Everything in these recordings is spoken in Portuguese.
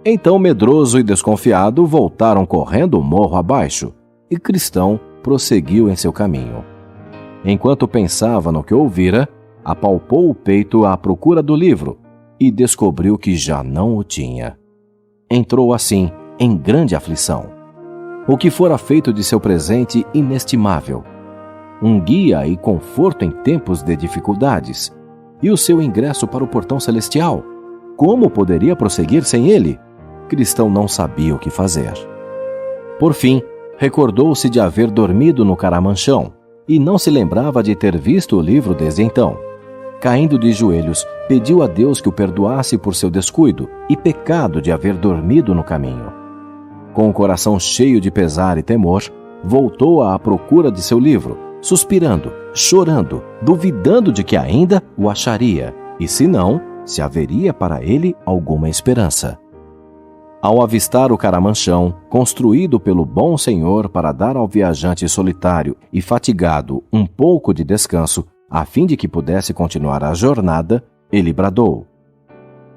Então, medroso e desconfiado, voltaram correndo o morro abaixo, e Cristão prosseguiu em seu caminho. Enquanto pensava no que ouvira, apalpou o peito à procura do livro e descobriu que já não o tinha. Entrou assim em grande aflição. O que fora feito de seu presente inestimável? Um guia e conforto em tempos de dificuldades, e o seu ingresso para o portão celestial? Como poderia prosseguir sem ele? Cristão não sabia o que fazer. Por fim, recordou-se de haver dormido no caramanchão e não se lembrava de ter visto o livro desde então. Caindo de joelhos, pediu a Deus que o perdoasse por seu descuido e pecado de haver dormido no caminho. Com o coração cheio de pesar e temor, voltou à procura de seu livro, suspirando, chorando, duvidando de que ainda o acharia, e se não, se haveria para ele alguma esperança. Ao avistar o caramanchão, construído pelo bom Senhor para dar ao viajante solitário e fatigado um pouco de descanso, a fim de que pudesse continuar a jornada, ele bradou: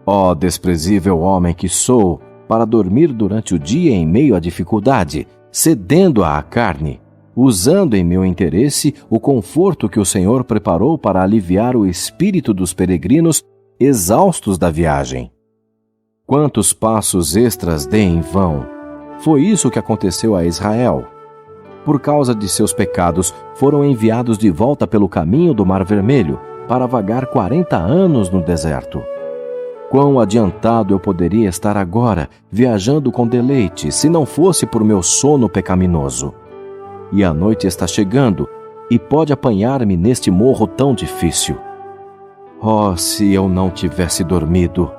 Ó desprezível homem que sou, para dormir durante o dia em meio à dificuldade, cedendo à carne, usando em meu interesse o conforto que o Senhor preparou para aliviar o espírito dos peregrinos exaustos da viagem. Quantos passos extras dei em vão! Foi isso que aconteceu a Israel. Por causa de seus pecados, foram enviados de volta pelo caminho do Mar Vermelho, para vagar 40 anos no deserto. Quão adiantado eu poderia estar agora, viajando com deleite, se não fosse por meu sono pecaminoso. E a noite está chegando, e pode apanhar-me neste morro tão difícil. Oh, se eu não tivesse dormido!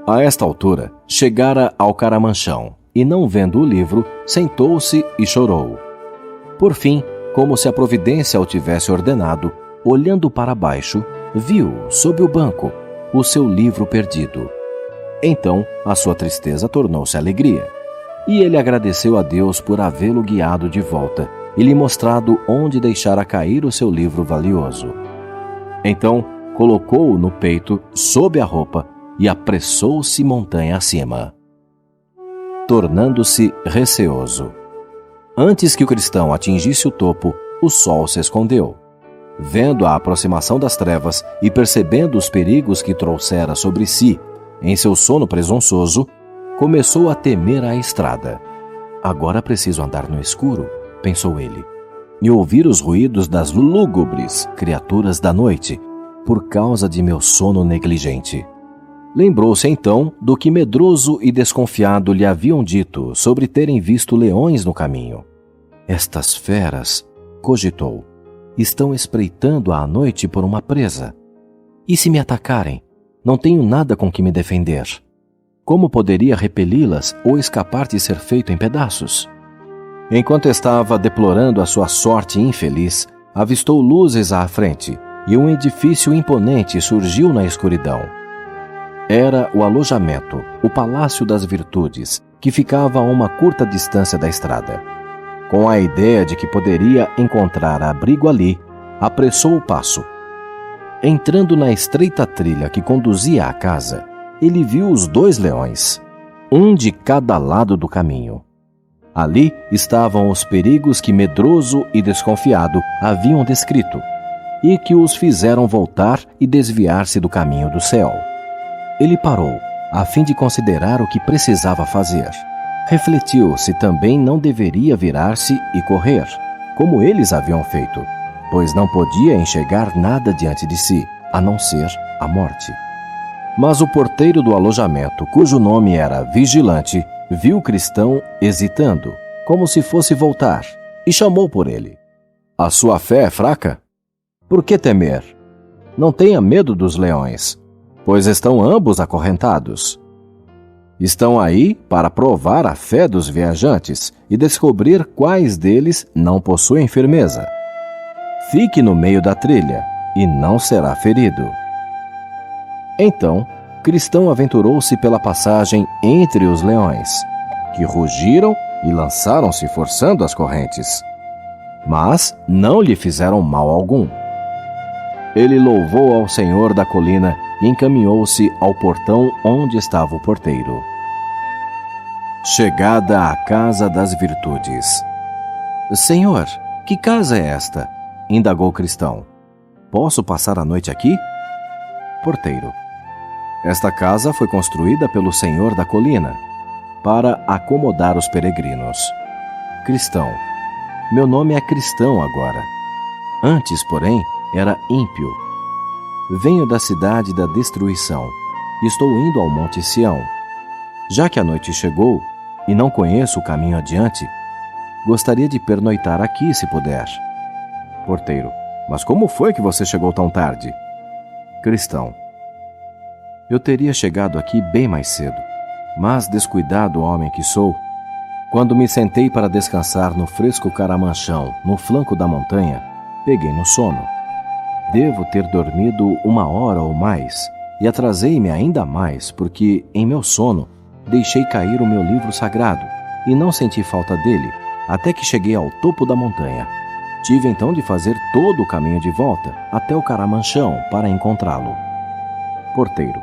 A esta altura, chegara ao caramanchão, e não vendo o livro, sentou-se e chorou. Por fim, como se a providência o tivesse ordenado, olhando para baixo, viu, sob o banco, o seu livro perdido. Então, a sua tristeza tornou-se alegria, e ele agradeceu a Deus por havê-lo guiado de volta e lhe mostrado onde deixara cair o seu livro valioso. Então, colocou-o no peito, sob a roupa, e apressou-se montanha acima, tornando-se receoso. Antes que o cristão atingisse o topo, o sol se escondeu. Vendo a aproximação das trevas e percebendo os perigos que trouxera sobre si, em seu sono presunçoso, começou a temer a estrada. Agora preciso andar no escuro, pensou ele, e ouvir os ruídos das lúgubres criaturas da noite, por causa de meu sono negligente. Lembrou-se então do que medroso e desconfiado lhe haviam dito sobre terem visto leões no caminho. Estas feras, cogitou, estão espreitando à noite por uma presa. E se me atacarem? Não tenho nada com que me defender. Como poderia repeli-las ou escapar de ser feito em pedaços? Enquanto estava deplorando a sua sorte infeliz, avistou luzes à frente, e um edifício imponente surgiu na escuridão. Era o alojamento, o Palácio das Virtudes, que ficava a uma curta distância da estrada. Com a ideia de que poderia encontrar abrigo ali, apressou o passo. Entrando na estreita trilha que conduzia à casa, ele viu os 2 leões, um de cada lado do caminho. Ali estavam os perigos que medroso e desconfiado haviam descrito, e que os fizeram voltar e desviar-se do caminho do céu. Ele parou, a fim de considerar o que precisava fazer. Refletiu se também não deveria virar-se e correr, como eles haviam feito, pois não podia enxergar nada diante de si, a não ser a morte. Mas o porteiro do alojamento, cujo nome era Vigilante, viu o cristão hesitando, como se fosse voltar, e chamou por ele. A sua fé é fraca? Por que temer? Não tenha medo dos leões, pois estão ambos acorrentados. Estão aí para provar a fé dos viajantes e descobrir quais deles não possuem firmeza. Fique no meio da trilha e não será ferido. Então, Cristão aventurou-se pela passagem entre os leões, que rugiram e lançaram-se forçando as correntes. Mas não lhe fizeram mal algum. Ele louvou ao Senhor da colina e encaminhou-se ao portão onde estava o porteiro. Chegada à casa das virtudes. Senhor, que casa é esta? Indagou Cristão. Posso passar a noite aqui? Porteiro. Esta casa foi construída pelo Senhor da colina, para acomodar os peregrinos. Cristão. Meu nome é Cristão agora. Antes, porém, era ímpio. Venho da cidade da destruição. Estou indo ao Monte Sião. Já que a noite chegou e não conheço o caminho adiante, gostaria de pernoitar aqui, se puder. Porteiro. Mas como foi que você chegou tão tarde? Cristão. Eu teria chegado aqui bem mais cedo, mas descuidado homem que sou, quando me sentei para descansar no fresco caramanchão, no flanco da montanha, peguei no sono. Devo ter dormido 1 hora ou mais, e atrasei-me ainda mais porque, em meu sono, deixei cair o meu livro sagrado e não senti falta dele até que cheguei ao topo da montanha. Tive então de fazer todo o caminho de volta até o caramanchão para encontrá-lo. Porteiro.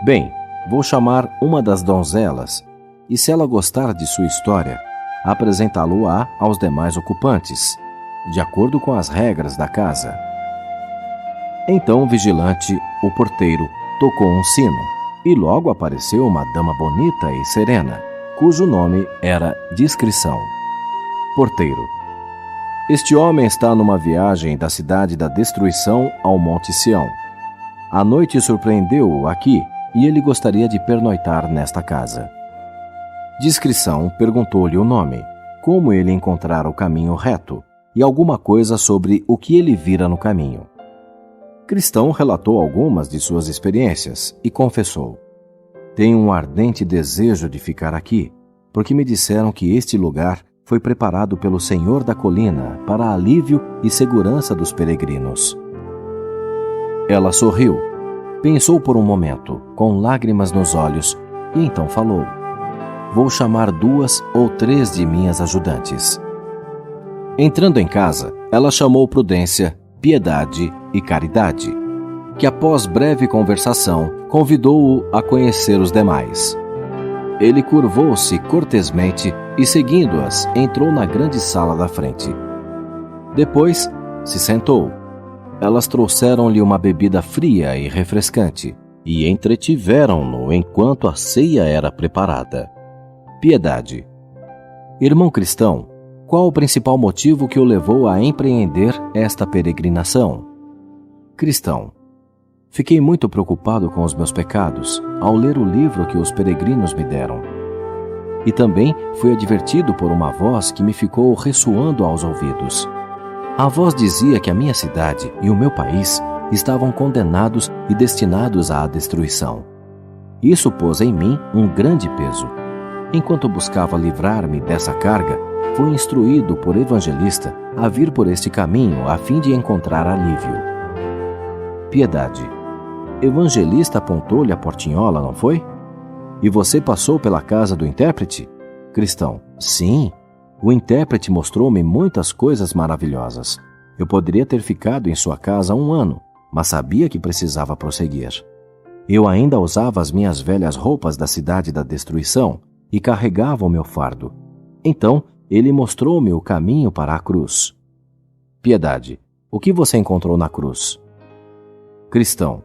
Bem, vou chamar uma das donzelas e, se ela gostar de sua história, apresentá-lo-á aos demais ocupantes, de acordo com as regras da casa. Então o vigilante, o porteiro, tocou um sino e logo apareceu uma dama bonita e serena, cujo nome era Discrição. Porteiro. Este homem está numa viagem da cidade da destruição ao Monte Sião. A noite surpreendeu-o aqui e ele gostaria de pernoitar nesta casa. Discrição perguntou-lhe o nome, como ele encontrara o caminho reto e alguma coisa sobre o que ele vira no caminho. Cristão relatou algumas de suas experiências e confessou: tenho um ardente desejo de ficar aqui, porque me disseram que este lugar foi preparado pelo Senhor da colina para alívio e segurança dos peregrinos. Ela sorriu, pensou por um momento, com lágrimas nos olhos, e então falou: vou chamar 2 ou 3 de minhas ajudantes. Entrando em casa, ela chamou Prudência, Piedade e Caridade, que após breve conversação, convidou-o a conhecer os demais. Ele curvou-se cortesmente e, seguindo-as, entrou na grande sala da frente. Depois, se sentou. Elas trouxeram-lhe uma bebida fria e refrescante e entretiveram-no enquanto a ceia era preparada. Piedade. Irmão Cristão, qual o principal motivo que o levou a empreender esta peregrinação? Cristão. Fiquei muito preocupado com os meus pecados ao ler o livro que os peregrinos me deram. E também fui advertido por uma voz que me ficou ressoando aos ouvidos. A voz dizia que a minha cidade e o meu país estavam condenados e destinados à destruição. Isso pôs em mim um grande peso. Enquanto buscava livrar-me dessa carga, fui instruído por Evangelista a vir por este caminho a fim de encontrar alívio. Piedade. Evangelista apontou-lhe a portinhola, não foi? E você passou pela casa do intérprete? Cristão. Sim. O intérprete mostrou-me muitas coisas maravilhosas. Eu poderia ter ficado em sua casa 1 ano, mas sabia que precisava prosseguir. Eu ainda usava as minhas velhas roupas da cidade da destruição e carregava o meu fardo. Então, ele mostrou-me o caminho para a cruz. Piedade. O que você encontrou na cruz? Cristão.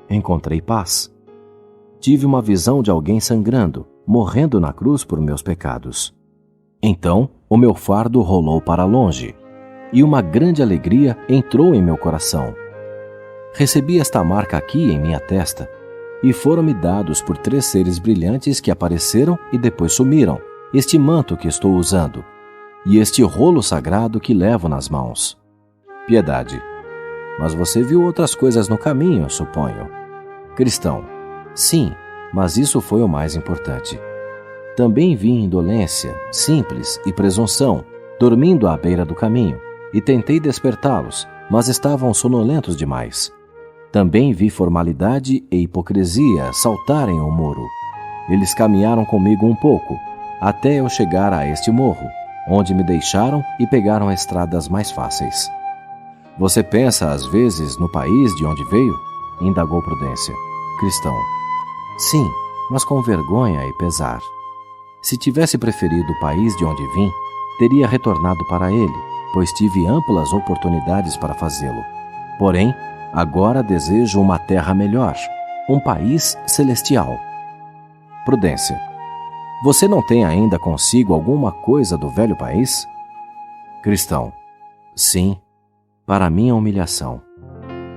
Encontrei paz. Tive uma visão de alguém sangrando, morrendo na cruz por meus pecados. Então, o meu fardo rolou para longe, e uma grande alegria entrou em meu coração. Recebi esta marca aqui em minha testa, e foram-me dados por 3 seres brilhantes que apareceram e depois sumiram, este manto que estou usando, e este rolo sagrado que levo nas mãos. Piedade. Mas você viu outras coisas no caminho, suponho. Cristão. Sim, mas isso foi o mais importante. Também vi indolência, simples e presunção, dormindo à beira do caminho, e tentei despertá-los, mas estavam sonolentos demais. Também vi formalidade e hipocrisia saltarem o muro. Eles caminharam comigo um pouco, até eu chegar a este morro, onde me deixaram e pegaram estradas mais fáceis. Você pensa, às vezes, no país de onde veio? Indagou Prudência. Cristão. Sim, mas com vergonha e pesar. Se tivesse preferido o país de onde vim, teria retornado para ele, pois tive amplas oportunidades para fazê-lo. Porém, agora desejo uma terra melhor, um país celestial. Prudência. Você não tem ainda consigo alguma coisa do velho país? Cristão. Sim, para minha humilhação.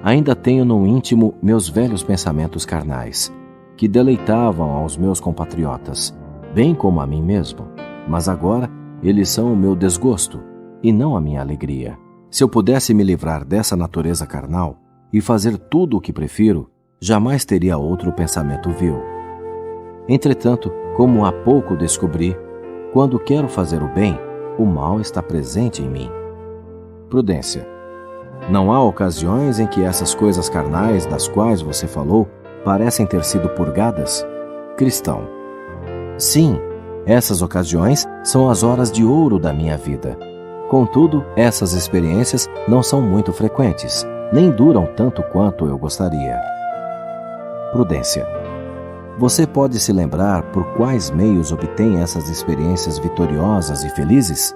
Ainda tenho no íntimo meus velhos pensamentos carnais, que deleitavam aos meus compatriotas, bem como a mim mesmo, mas agora eles são o meu desgosto e não a minha alegria. Se eu pudesse me livrar dessa natureza carnal e fazer tudo o que prefiro, jamais teria outro pensamento vil. Entretanto, como há pouco descobri, quando quero fazer o bem, o mal está presente em mim. Prudência. Não há ocasiões em que essas coisas carnais das quais você falou parecem ter sido purgadas? Cristão. Sim, essas ocasiões são as horas de ouro da minha vida. Contudo, essas experiências não são muito frequentes, nem duram tanto quanto eu gostaria. Prudência. Você pode se lembrar por quais meios obtém essas experiências vitoriosas e felizes?